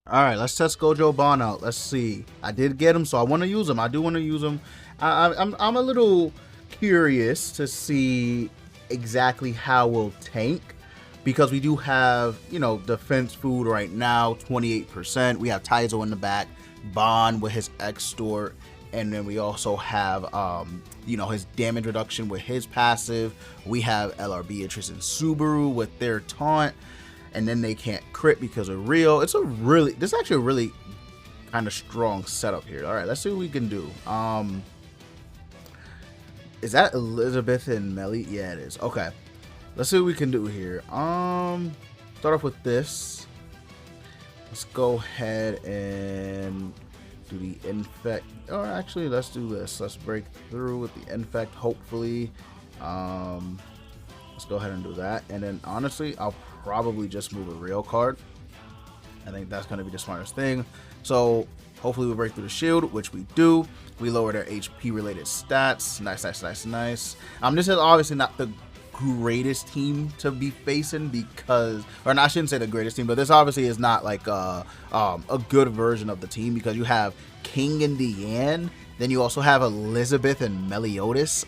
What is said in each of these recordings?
All right, let's test Gojo Bond out. Let's see. I did get him, so I want to use him. I do want to use him. I'm a little curious to see exactly how we'll tank, because we do have, defense food right now, 28%. We have Taizo in the back, Bond with his Extort, and then we also have, his damage reduction with his passive. We have LR Beatrice and Subaru with their taunt, and then they can't crit because of Rio. This is actually a really kind of strong setup here. All right, let's see what we can do. Is that Elizabeth and Melly? Yeah, it is. Okay, let's see what we can do here. Start off with this. Let's go ahead and do the infect. Or actually, let's do this. Let's break through with the infect, hopefully. Let's go ahead and do that. And then honestly, I'll probably just move a real card. I think that's going to be the smartest thing. So hopefully we break through the shield, which we do. We lower their HP related stats. Nice. This is obviously not the greatest team to be facing, because, or not, I shouldn't say the greatest team, but this obviously is not like a good version of the team, because you have King and Deanne, then you also have Elizabeth and Meliodas.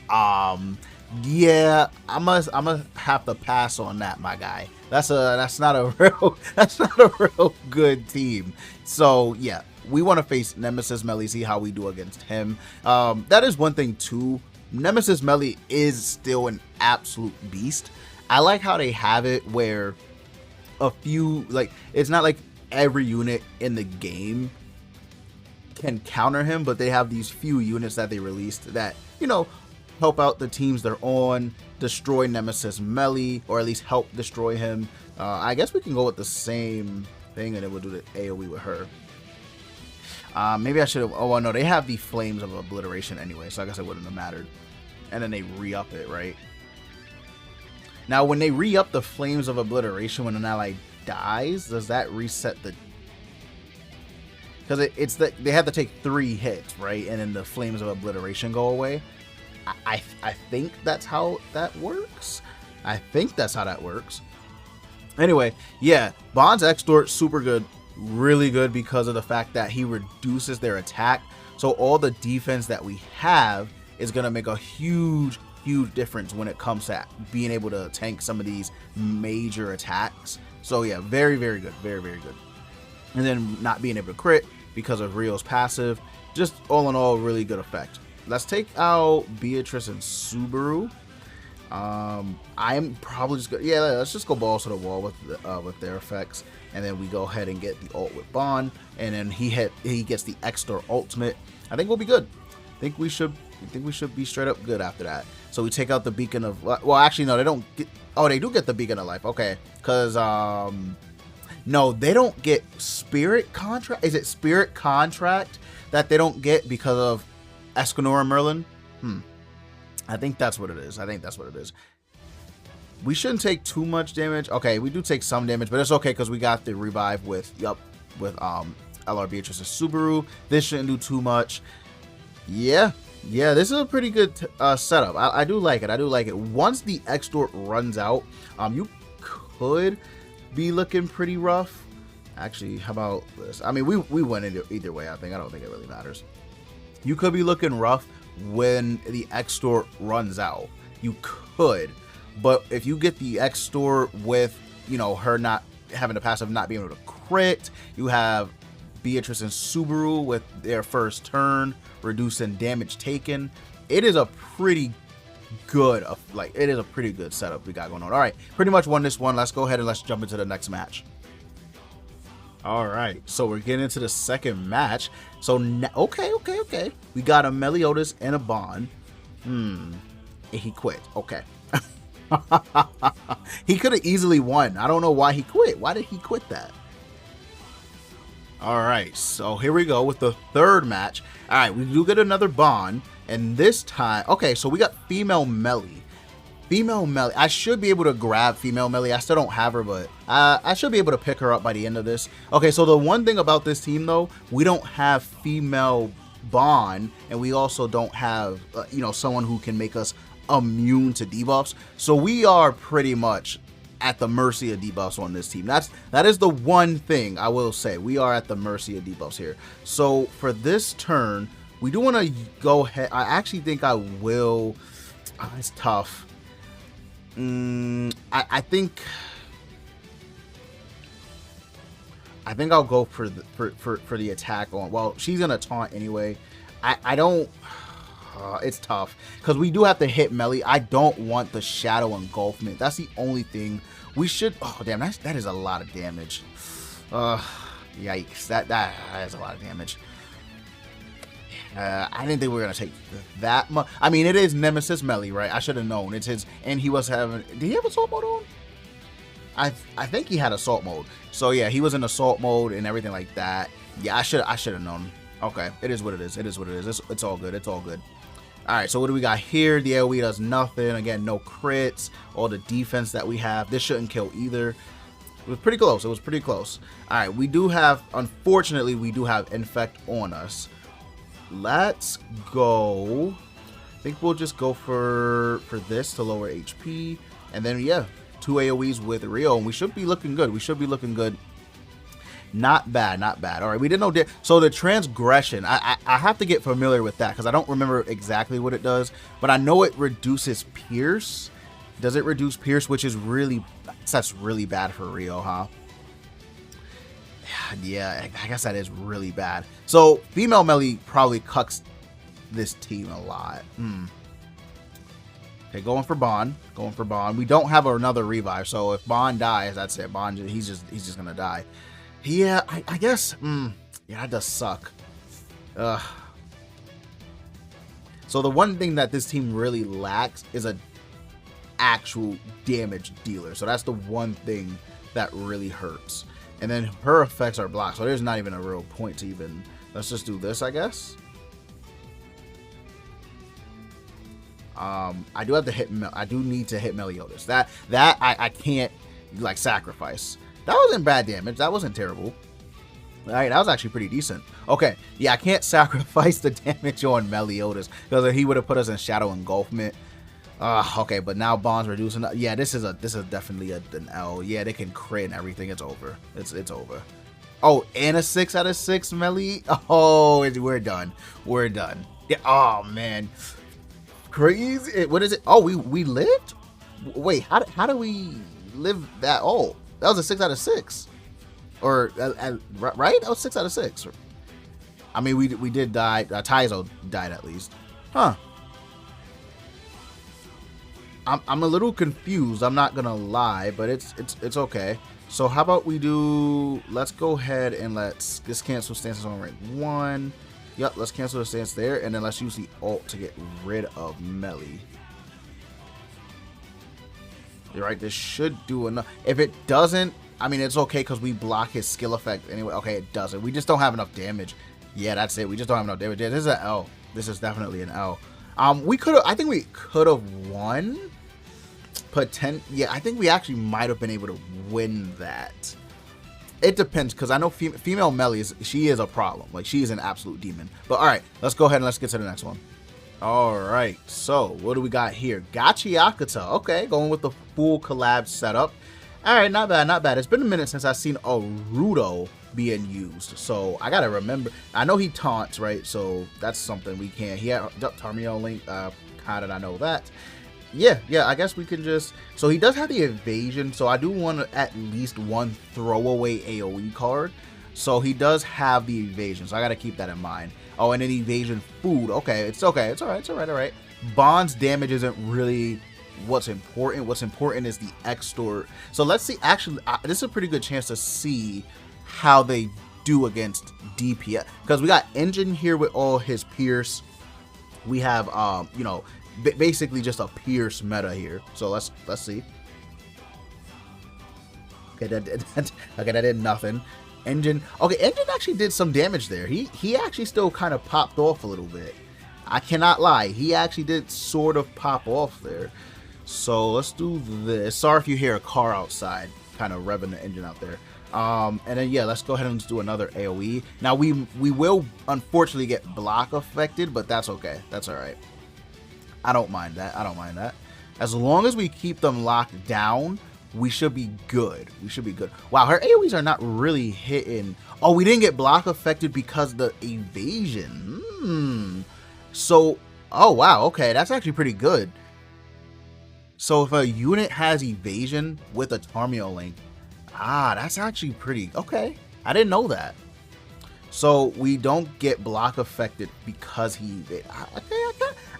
Yeah, I'm gonna have to pass on that, my guy. That's not a real good team. So yeah, we want to face Nemesis Melly, see how we do against him. That is one thing too. Nemesis Melly is still an absolute beast. I like how they have it where a few, like, it's not like every unit in the game can counter him, but they have these few units that they released that, help out the teams they're on, destroy Nemesis Melly, or at least help destroy him. I guess we can go with the same thing, and then we'll do the AoE with her. Maybe I should have. Oh no, they have the Flames of Obliteration anyway, so I guess it wouldn't have mattered. And then they re-up it, right? Now, when they re-up the Flames of Obliteration when an ally dies, does that reset the? Because it's that they have to take 3 hits, right? And then the Flames of Obliteration go away. I think that's how that works. Anyway, yeah, Bond's Extort, super good, really good, because of the fact that he reduces their attack. So all the defense that we have is going to make a huge difference when it comes to being able to tank some of these major attacks. So yeah, very good, very good. And then not being able to crit because of Rio's passive. Just all in all, really good effect. Let's take out Beatrice and Subaru. I'm probably just yeah, let's just go balls to the wall with their effects, and then we go ahead and get the ult with Bond, and then he gets the extra ultimate. I think we'll be good. I think we should be straight up good after that. So we take out the Beacon of, well, actually no, they don't get, oh, they do get the Beacon of Life. Okay, because no, they don't get Spirit Contract. Is it Spirit Contract that they don't get because of Escanor and Merlin? I think that's what it is. We shouldn't take too much damage. Okay, we do take some damage, but it's okay because we got the revive with LR Beatrice and Subaru. This shouldn't do too much. Yeah, this is a pretty good setup. I do like it. Once the Extort runs out, you could be looking pretty rough. Actually, how about this? I mean, we went either way. I don't think it really matters. You could be looking rough when the Extort runs out. You could, but if you get the Extort with, her not having a passive, not being able to crit, you have Beatrice and Subaru with their first turn reducing damage taken. It is a pretty good, setup we got going on. All right, pretty much won this one. Let's go ahead and let's jump into the next match. All right, so we're getting into the second match. So okay. We got a Meliodas and a Bond. He quit. Okay. He could have easily won. I don't know why he quit. Why did he quit that? All right, so here we go with the third match. All right, we do get another Bond, and this time, okay, so we got female Melly. I should be able to grab female Melly. I still don't have her, but I should be able to pick her up by the end of this. Okay, so the one thing about this team, though, we don't have female Bond, and we also don't have, someone who can make us immune to debuffs. So we are pretty much at the mercy of debuffs on this team. That is the one thing I will say. We are at the mercy of debuffs here. So for this turn, we do want to go ahead. I actually think I will. Oh, it's tough. I think I'll go for the attack on. Well, she's gonna taunt anyway. I don't. It's tough because we do have to hit melee. I don't want the shadow engulfment. That's the only thing we should. Oh damn, that is a lot of damage. Yikes, that is a lot of damage. I didn't think we were gonna take that much. I mean, it is Nemesis melee, right? I should have known. It's his, and he was having. Did he have assault mode on? I think he had assault mode. So yeah, he was in assault mode and everything like that. Yeah, I should have known. Okay, it is what it is. It is what it is. It's all good. It's all good. All right, so what do we got here? The AoE does nothing. Again, no crits. All the defense that we have. This shouldn't kill either. It was pretty close. It was pretty close. All right, we do have, unfortunately, we do have Infect on us. Let's go. I think we'll just go for this to lower HP. And then, yeah, 2 AoEs with Rio. And we should be looking good. We should be looking good. Not bad, not bad. All right, we didn't know. So the transgression, I have to get familiar with that because I don't remember exactly what it does, but I know it reduces pierce. Does it reduce pierce, which is really, that's really bad for Rio, huh? Yeah, I guess that is really bad. So female melee probably cucks this team a lot. Okay, going for Bond. Going for Bond. We don't have another revive, so if Bond dies, that's it. Bond, he's just gonna die. Yeah, I guess. Yeah, that does suck. So the one thing that this team really lacks is a actual damage dealer. So that's the one thing that really hurts. And then her effects are blocked, so there's not even a real point to even. Let's just do this, I guess. I do have to hit. I do need to hit Meliodas. That I can't like sacrifice. That wasn't bad damage. That wasn't terrible. All right, that was actually pretty decent. Okay, yeah, I can't sacrifice the damage on Meliodas because he would have put us in Shadow Engulfment. Okay, but now Bond's reducing. Yeah, this is definitely an L. Yeah, they can crit and everything. It's over. It's over. Oh, and a 6 out of 6 melee. Oh, we're done. We're done. Yeah. Oh man, crazy. What is it? Oh, we lived. Wait, how do we live that? Oh. That was a 6 out of 6, or right? That was 6 out of 6. I mean, we did die. Taizo died at least, huh? I'm a little confused. I'm not gonna lie, but it's okay. So how about we do? Let's go ahead and let's cancel stances on rank 1. Yep, let's cancel the stance there, and then let's use the ult to get rid of melee. You're right, this should do enough. If it doesn't, I mean, it's okay because we block his skill effect anyway. Okay, it doesn't. We just don't have enough damage. Yeah, that's it. We just don't have enough damage. Yeah, this is an L. This is definitely an L. We could have. I think we could have won. Yeah, I think we actually might have been able to win that. It depends because I know female melee she is a problem. Like she is an absolute demon. But all right, let's go ahead and let's get to the next one. All right, so what do we got here? Gachiakata. Okay, going with the full collab setup. All right, not bad, not bad. It's been a minute since I've seen a Rudo being used, so I gotta remember. I know he taunts, right? So that's something we can. He had Tarmio Link. How did I know that? Yeah, I guess we can just. So he does have the evasion, so I do want at least one throwaway AoE card. So he does have the evasion, so I gotta keep that in mind. Oh, and an evasion food. Okay, it's okay. It's all right. It's all right. All right. Bond's damage isn't really what's important. What's important is the extort. So let's see. Actually, this is a pretty good chance to see how they do against DPS because we got Engine here with all his pierce. We have you know, basically just a pierce meta here. So let's see. Okay, that did nothing. Engine. Okay, Engine actually did some damage there. He actually still kind of popped off a little bit. I cannot lie. He actually did sort of pop off there. So let's do this. Sorry if you hear a car outside kind of revving the engine out there. And then yeah, let's go ahead and do another AoE. Now we will unfortunately get block affected, but that's okay. That's all right. I don't mind that. I don't mind that. As long as we keep them locked down, we should be good. We should be good. Wow, her AoEs are not really hitting. Oh, we didn't get block affected because of the evasion. So, oh wow, okay, that's actually pretty good. So if a unit has evasion with a Tarmio link, that's actually pretty okay. I didn't know that. So we don't get block affected because he.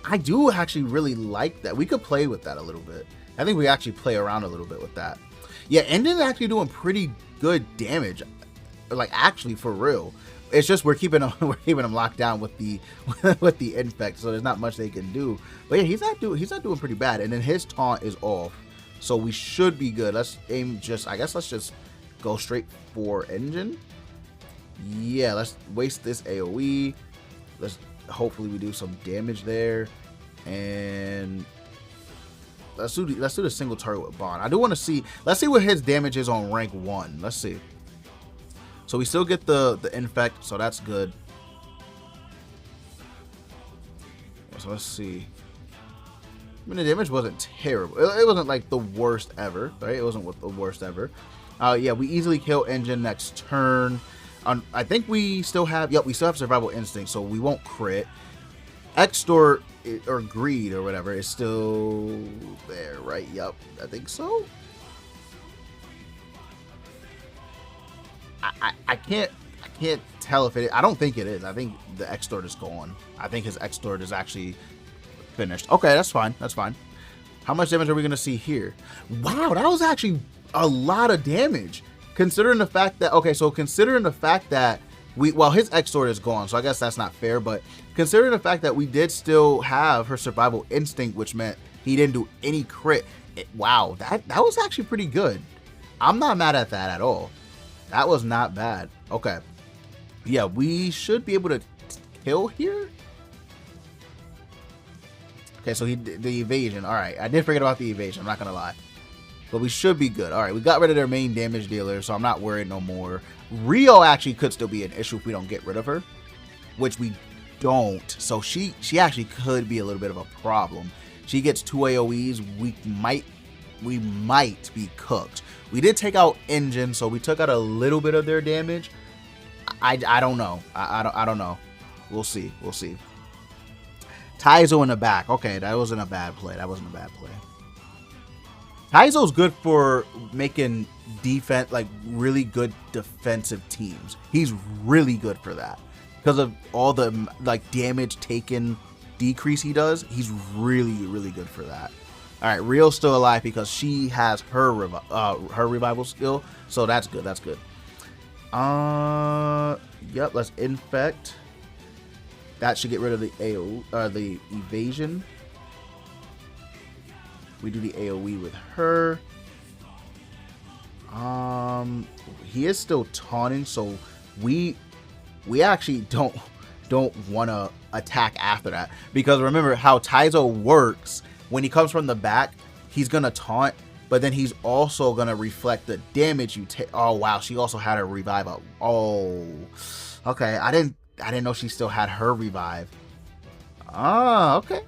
I do actually really like that. We could play with that a little bit. I think we actually play around a little bit with that. Yeah, Endon's actually doing pretty good damage. Like actually for real. It's just we're keeping him locked down with the with the infect, so there's not much they can do. But yeah, he's not doing pretty bad. And then his taunt is off, so we should be good. Let's aim let's just go straight for engine. Yeah, let's waste this AoE. Let's hopefully we do some damage there, and let's do the single target with Bond. I do want to see. Let's see what his damage is on rank 1. Let's see. So we still get the infect, so that's good. So let's see. I mean, the damage wasn't terrible. It wasn't like the worst ever, right? It wasn't the worst ever. Yeah, we easily kill engine next turn. I think we still have. Yep, we still have survival instinct, so we won't crit. Extort or greed or whatever is still there, right? Yep, I think so. I can't tell if it is. I don't think it is. I think the Extort is gone. I think his Extort is actually finished. Okay, that's fine. That's fine. How much damage are we going to see here? Wow, that was actually a lot of damage. Considering the fact that, well, his Extort is gone, so I guess that's not fair, but considering the fact that we did still have her survival instinct, which meant he didn't do any crit. Wow, that was actually pretty good. I'm not mad at that at all. That was not bad. Okay. Yeah, we should be able to kill here. Okay, so the evasion. All right, I did forget about the evasion. I'm not going to lie. But we should be good. All right, we got rid of their main damage dealer, so I'm not worried no more. Rio actually could still be an issue if we don't get rid of her, which we don't. So she actually could be a little bit of a problem. She gets 2 AoEs. We might be cooked. We did take out engine, so we took out a little bit of their damage. I don't know. I don't know. We'll see. We'll see. Taizo in the back. Okay, that wasn't a bad play. That wasn't a bad play. Taizo's good for making defense, like really good defensive teams. He's really good for that because of all the like damage taken decrease he does. He's really good for that. All right, Rio's still alive because she has her revival skill, so that's good. That's good. Yep. Let's infect. That should get rid of the the evasion. We do the AoE with her. He is still taunting, so we actually don't want to attack after that, because remember how Taizo works. When he comes from the back, he's gonna taunt, but then he's also gonna reflect the damage you take. Oh wow, she also had her revive up. Oh, okay. I didn't know she still had her revive. Oh, okay.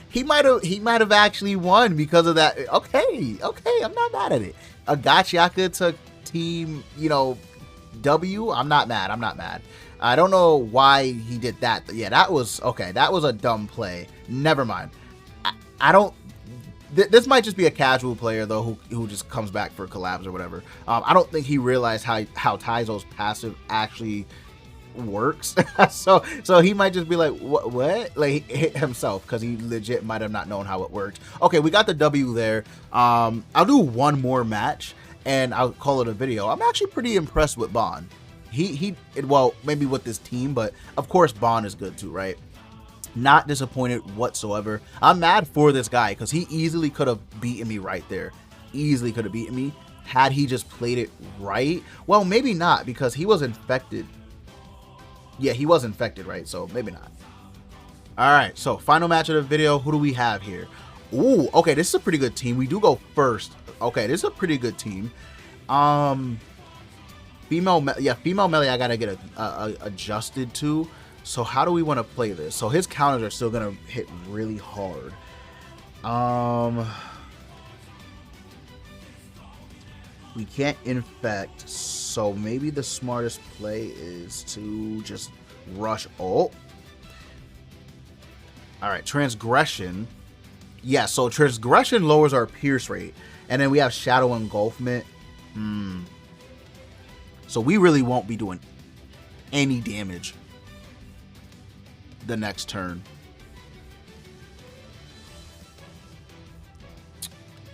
He might have actually won because of that. Okay, I'm not mad at it. Agachiaka took team, W. I'm not mad. I don't know why he did that. Yeah, that was okay. That was a dumb play. Never mind. I don't. This might just be a casual player though who just comes back for collabs or whatever. I don't think he realized how Taizo's passive actually works. so he might just be like, what? Like hit himself because he legit might have not known how it worked. Okay, we got the W there. I'll do one more match and I'll call it a video. I'm actually pretty impressed with Bond. Well, maybe with this team, but of course Bond is good too, right? Not disappointed whatsoever. I'm mad for this guy because he easily could have beaten me right there. Easily could have beaten me had he just played it right. Well, maybe not because he was infected. Yeah, he was infected, right? So maybe not. All right, so final match of the video. Who do we have here? Ooh, okay, this is a pretty good team. We do go first. Okay, this is a pretty good team. Female melee I gotta get adjusted to. So how do we want to play this? So his counters are still gonna hit really hard. We can't infect, so maybe the smartest play is to just rush ult. Alright, transgression. Yeah, so transgression lowers our pierce rate. And then we have shadow engulfment. So we really won't be doing any damage the next turn.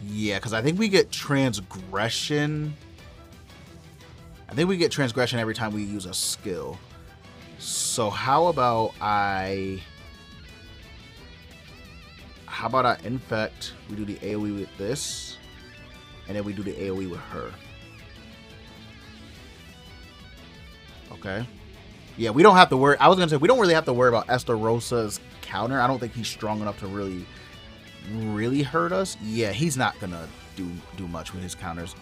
Yeah, because I think we get transgression. I think we get transgression every time we use a skill. So how about I infect? We do the AoE with this, and then we do the AoE with her. Okay. Yeah, we don't have to worry. I was gonna say we don't really have to worry about Estarosa's counter. I don't think he's strong enough to really hurt us. Yeah, he's not gonna do much with his counters.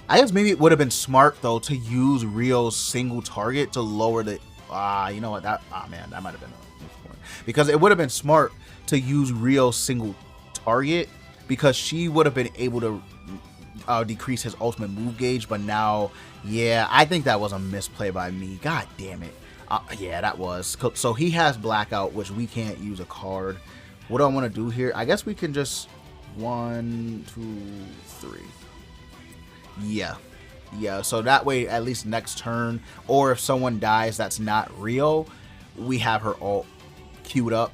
I guess maybe it would have been smart though to use Rio's single target to lower the you know what, man, that might have been a point. Because it would have been smart to use Rio's single target, because she would have been able to decrease his ultimate move gauge. But now, yeah, I think that was a misplay by me. God damn it. Yeah, that was. So he has blackout, which we can't use a card. What do I want to do here? I guess we can just 1, 2, 3. Yeah, so that way at least next turn, or if someone dies that's not Rio, we have her ult queued up.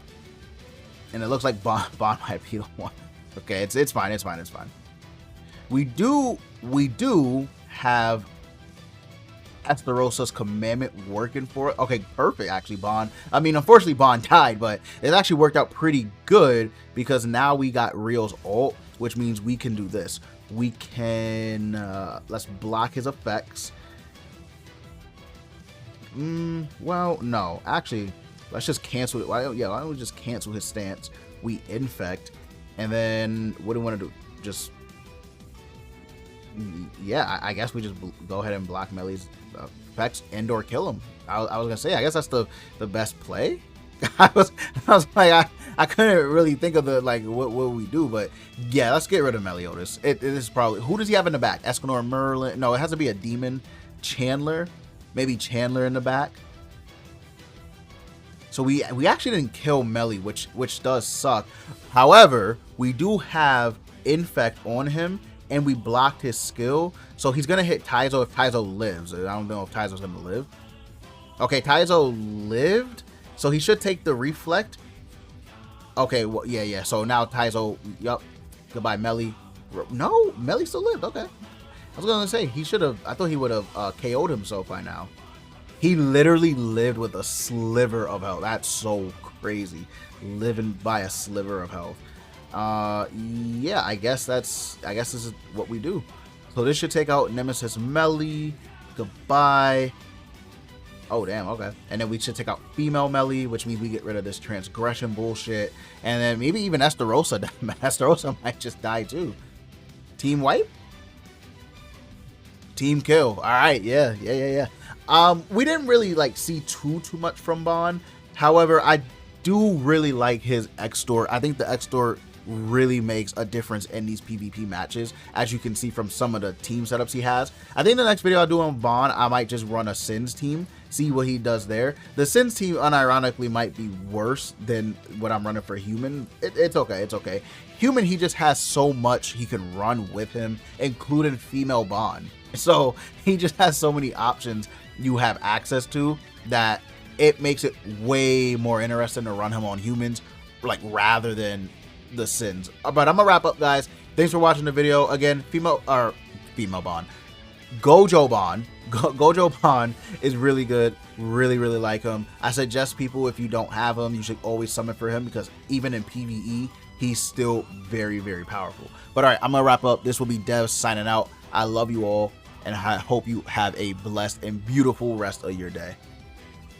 And it looks like Bond might be the one. Okay, it's fine. We do have Estarosa's commandment working for it. Okay, perfect. Actually, Bond. I mean, unfortunately, Bond died, but it actually worked out pretty good because now we got Rio's ult, which means we can do this. We can let's block his effects. Well, no, actually, let's just cancel it. Why don't we just cancel his stance? We infect, and then what do we want to do? Just yeah, I guess we just go ahead and block Melly's effects and or kill him. I was gonna say, I guess that's the best play. I was like, I couldn't really think of the what we do, but yeah, let's get rid of Meliodas. It is probably, who does he have in the back? Escanor, Merlin? No, it has to be a demon. Chandler, maybe Chandler in the back. So we actually didn't kill Melly, which does suck. However, we do have infect on him, and we blocked his skill, so he's gonna hit Taizo if Taizo lives. I don't know if Taizo's gonna live. Okay, Taizo lived, so he should take the reflect. Okay, well, yeah. So now Taizo, yup. Goodbye, Melly. No, Melly still lived. Okay, I was gonna say he should have. I thought he would have KO'd himself by now. He literally lived with a sliver of health. That's so crazy, living by a sliver of health. Yeah, I guess this is what we do. So this should take out Nemesis Melly. Goodbye. Oh damn, okay. And then we should take out female Melly, which means we get rid of this transgression bullshit. And then maybe even Estarosa. Estarosa might just die too. Team wipe? Team kill. Alright, yeah. We didn't really see too much from Bond. However, I do really like his Extort. I think the Extort really makes a difference in these PvP matches, as you can see from some of the team setups he has. I think the next video I'll do on Bond, I might just run a Sins team, see what he does there. The Sins team unironically might be worse than what I'm running for Human. It's okay. Human, he just has so much he can run with him, including female Bond. So he just has so many options you have access to that it makes it way more interesting to run him on Humans, rather than the Sins. But I'm gonna wrap up, guys. Thanks for watching the video. Again, female Bond, Gojo Bond. Gojo Bond is really good. Really like him. I suggest people, if you don't have him, you should always summon for him, because even in PvE, he's still very powerful. But all right, I'm gonna wrap up. This will be Dev signing out. I love you all, and I hope you have a blessed and beautiful rest of your day.